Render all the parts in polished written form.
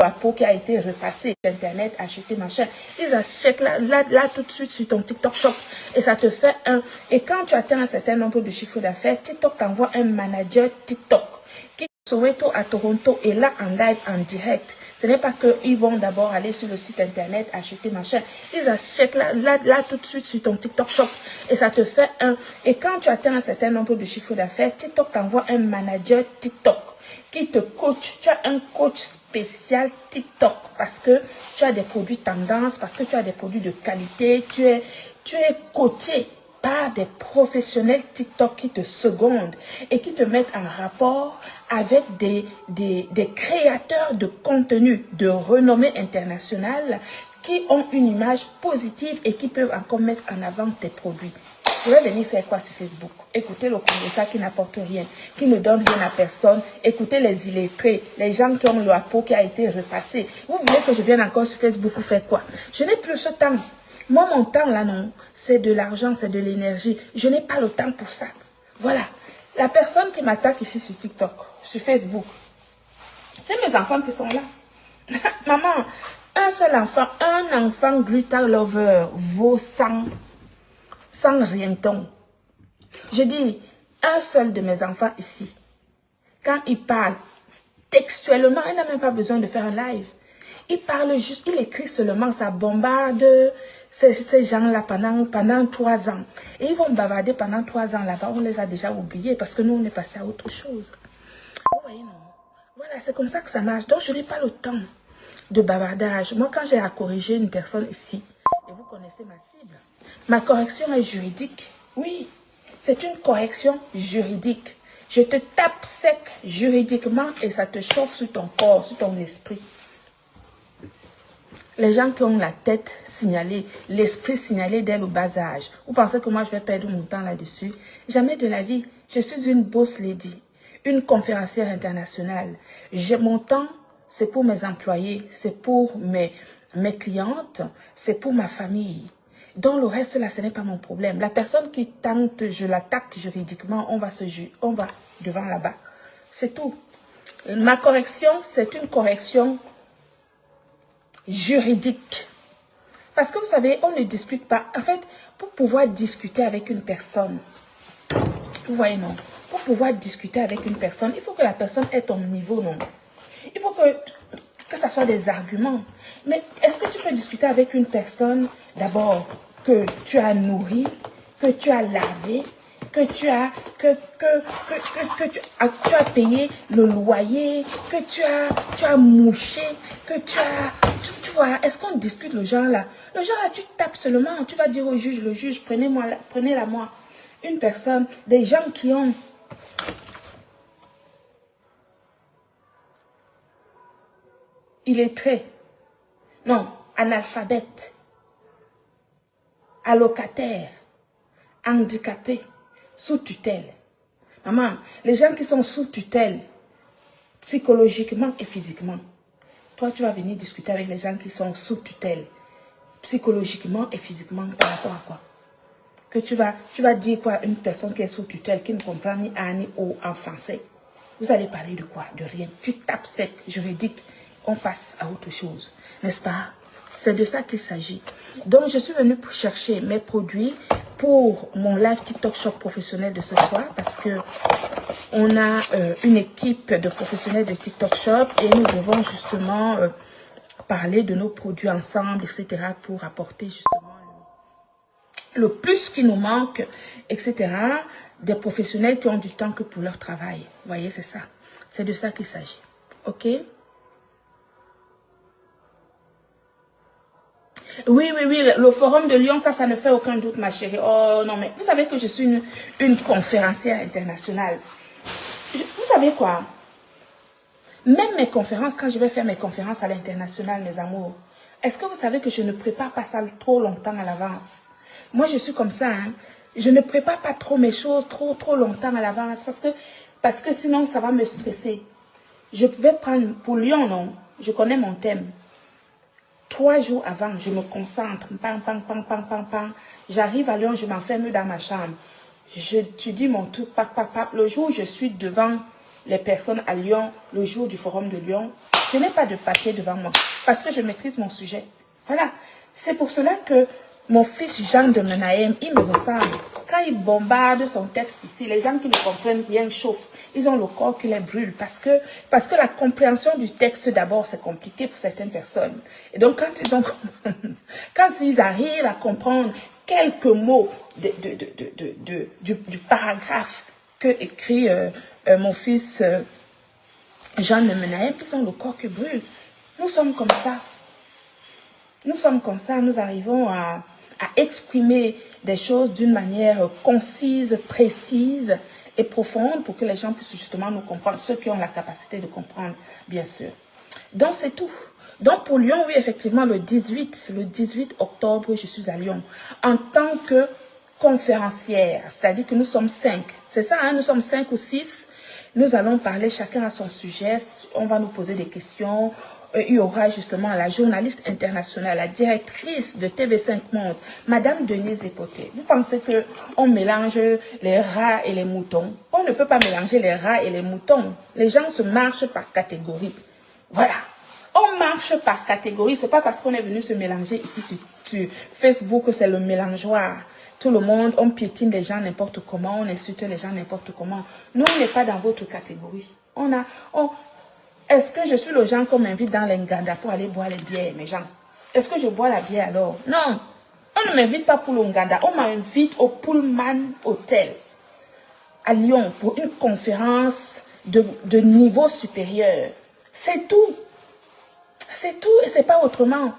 la peau qui a été repassée sur Internet, acheter machin. Ils achètent là tout de suite sur ton TikTok Shop. Et ça te fait un... Et quand tu atteins un certain nombre de chiffres d'affaires, TikTok t'envoie un manager TikTok qui est Soweto à Toronto et là en live, en direct. Ce n'est pas qu'ils vont d'abord aller sur le site Internet, acheter machin. Ils achètent là tout de suite sur ton TikTok Shop. Et ça te fait un... Et quand tu atteins un certain nombre de chiffres d'affaires, TikTok t'envoie un manager TikTok qui te coach. Tu as un coach spécial TikTok parce que tu as des produits tendance, parce que tu as des produits de qualité. Tu es coaché par des professionnels TikTok qui te secondent et qui te mettent en rapport avec des créateurs de contenu de renommée internationale qui ont une image positive et qui peuvent encore mettre en avant tes produits. Vous allez venir faire quoi sur Facebook? Écoutez le ça qui n'apporte rien, qui ne donne rien à personne. Écoutez les illettrés, les gens qui ont leur peau qui a été repassée. Vous voulez que je vienne encore sur Facebook ou faire quoi? Je n'ai plus ce temps. Moi, mon temps là, non, c'est de l'argent, c'est de l'énergie. Je n'ai pas le temps pour ça. Voilà. La personne qui m'attaque ici sur TikTok, sur Facebook, j'ai mes enfants qui sont là. Maman, un seul enfant, un enfant Gluta Lover vaut 100 rien ton. Je dis, un seul de mes enfants ici, quand il parle textuellement, il n'a même pas besoin de faire un live. Il parle juste, il écrit seulement, ça bombarde ces gens-là pendant 3 ans. Et ils vont bavarder pendant 3 ans là-bas. On les a déjà oubliés parce que nous, on est passé à autre chose. Vous voyez, non? Voilà, c'est comme ça que ça marche. Donc, je n'ai pas le temps de bavardage. Moi, quand j'ai à corriger une personne ici, et vous connaissez ma cible, ma correction est juridique. Oui, c'est une correction juridique. Je te tape sec juridiquement et ça te chauffe sur ton corps, sur ton esprit. Les gens qui ont la tête signalée, l'esprit signalé dès le bas âge. Vous pensez que moi je vais perdre mon temps là-dessus? Jamais de la vie. Je suis une boss lady, une conférencière internationale. J'ai mon temps, c'est pour mes employés, c'est pour mes clientes, c'est pour ma famille. Dans le reste, là, ce n'est pas mon problème. La personne qui tente, je l'attaque juridiquement, on va devant là-bas. C'est tout. Ma correction, c'est une correction juridique. Parce que vous savez, on ne discute pas. En fait, pour pouvoir discuter avec une personne, vous voyez, non? Pour pouvoir discuter avec une personne, il faut que la personne ait ton niveau, non? Il faut que ça soit des arguments. Mais est-ce que tu peux discuter avec une personne, d'abord, que tu as nourri, que tu as lavé, que tu as payé le loyer, que tu as mouché, que tu vois, est-ce qu'on discute le genre là? Le genre là, tu tapes seulement, tu vas dire au juge, le juge, prenez-la moi. Une personne, des gens qui ont illettré, non, analphabète, allocataire, handicapé, sous tutelle. Maman, les gens qui sont sous tutelle, psychologiquement et physiquement, toi, tu vas venir discuter avec les gens qui sont sous tutelle, psychologiquement et physiquement, par rapport à quoi? Que tu vas dire quoi à une personne qui est sous tutelle, qui ne comprend ni A ni O en français? Vous allez parler de quoi? De rien. Tu tapes sec, juridique, on passe à autre chose. N'est-ce pas? C'est de ça qu'il s'agit. Donc, je suis venue pour chercher mes produits pour mon live TikTok Shop professionnel de ce soir parce que on a une équipe de professionnels de TikTok Shop et nous devons justement parler de nos produits ensemble, etc. pour apporter justement le plus qui nous manque, etc. Des professionnels qui ont du temps que pour leur travail. Vous voyez, c'est ça. C'est de ça qu'il s'agit. OK? Oui, le forum de Lyon, ça ne fait aucun doute, ma chérie. Oh non, mais vous savez que je suis une conférencière internationale. Vous savez quoi? Même mes conférences, quand je vais faire mes conférences à l'international, mes amours, est-ce que vous savez que je ne prépare pas ça trop longtemps à l'avance? Moi, je suis comme ça, hein. Je ne prépare pas trop mes choses trop longtemps à l'avance parce que sinon, ça va me stresser. Je vais prendre, pour Lyon, non, je connais mon thème. 3 jours avant, je me concentre. J'arrive à Lyon, je m'enferme dans ma chambre. Tu dis mon truc, le jour où je suis devant les personnes à Lyon, le jour du forum de Lyon, Je n'ai pas de papier devant moi parce que je maîtrise mon sujet. Voilà. C'est pour cela que mon fils Jean de Menahem, il me ressemble. Quand il bombarde son texte ici, les gens qui ne comprennent rien chauffent. Ils ont le corps qui les brûle parce que la compréhension du texte d'abord, c'est compliqué pour certaines personnes. Et donc, quand ils arrivent à comprendre quelques mots du paragraphe que écrit mon fils Jean de Menahem, ils ont le corps qui brûle. Nous sommes comme ça. Nous sommes comme ça, nous arrivons à exprimer des choses d'une manière concise, précise et profonde pour que les gens puissent justement nous comprendre, ceux qui ont la capacité de comprendre, bien sûr. Donc, c'est tout. Donc, pour Lyon, oui, effectivement, le 18 octobre, je suis à Lyon en tant que conférencière, c'est-à-dire que nous sommes 5. C'est ça, hein, nous sommes 5 ou 6. Nous allons parler chacun à son sujet, on va nous poser des questions. Il y aura justement la journaliste internationale, la directrice de TV5 Monde, Madame Denise Epoté. Vous pensez qu'on mélange les rats et les moutons? On ne peut pas mélanger les rats et les moutons. Les gens se marchent par catégorie. Voilà. On marche par catégorie. Ce n'est pas parce qu'on est venu se mélanger ici sur Facebook que c'est le mélangeoir. Tout le monde, on piétine les gens n'importe comment, on insulte les gens n'importe comment. Nous, on n'est pas dans votre catégorie. Est-ce que je suis le genre qu'on m'invite dans l'Nganda pour aller boire les bières, mes gens? Est-ce que je bois la bière alors? Non. On ne m'invite pas pour le Nganda. On m'invite au Pullman Hotel à Lyon pour une conférence de niveau supérieur. C'est tout. C'est tout et c'est pas autrement.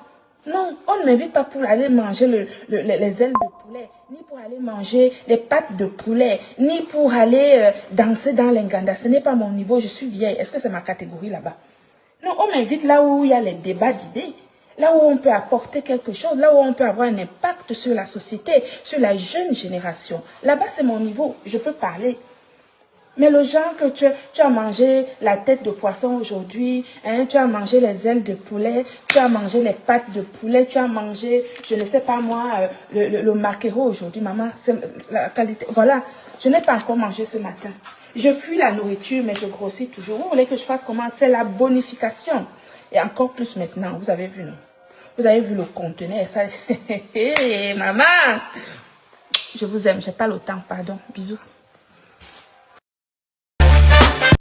Non, on ne m'invite pas pour aller manger les ailes de poulet, ni pour aller manger les pattes de poulet, ni pour aller danser dans l'Nganda. Ce n'est pas mon niveau, je suis vieille. Est-ce que c'est ma catégorie là-bas? Non, on m'invite là où il y a les débats d'idées, là où on peut apporter quelque chose, là où on peut avoir un impact sur la société, sur la jeune génération. Là-bas, c'est mon niveau, je peux parler. Mais le genre que tu as mangé la tête de poisson aujourd'hui, hein, tu as mangé les ailes de poulet, tu as mangé les pattes de poulet, tu as mangé, je ne sais pas moi, le maquereau aujourd'hui, maman, c'est la qualité. Voilà, je n'ai pas encore mangé ce matin. Je fuis la nourriture, mais je grossis toujours. Vous voulez que je fasse comment? C'est la bonification. Et encore plus maintenant, vous avez vu, non? Vous avez vu le conteneur, ça. Maman, je vous aime, j'ai pas le temps, pardon, bisous.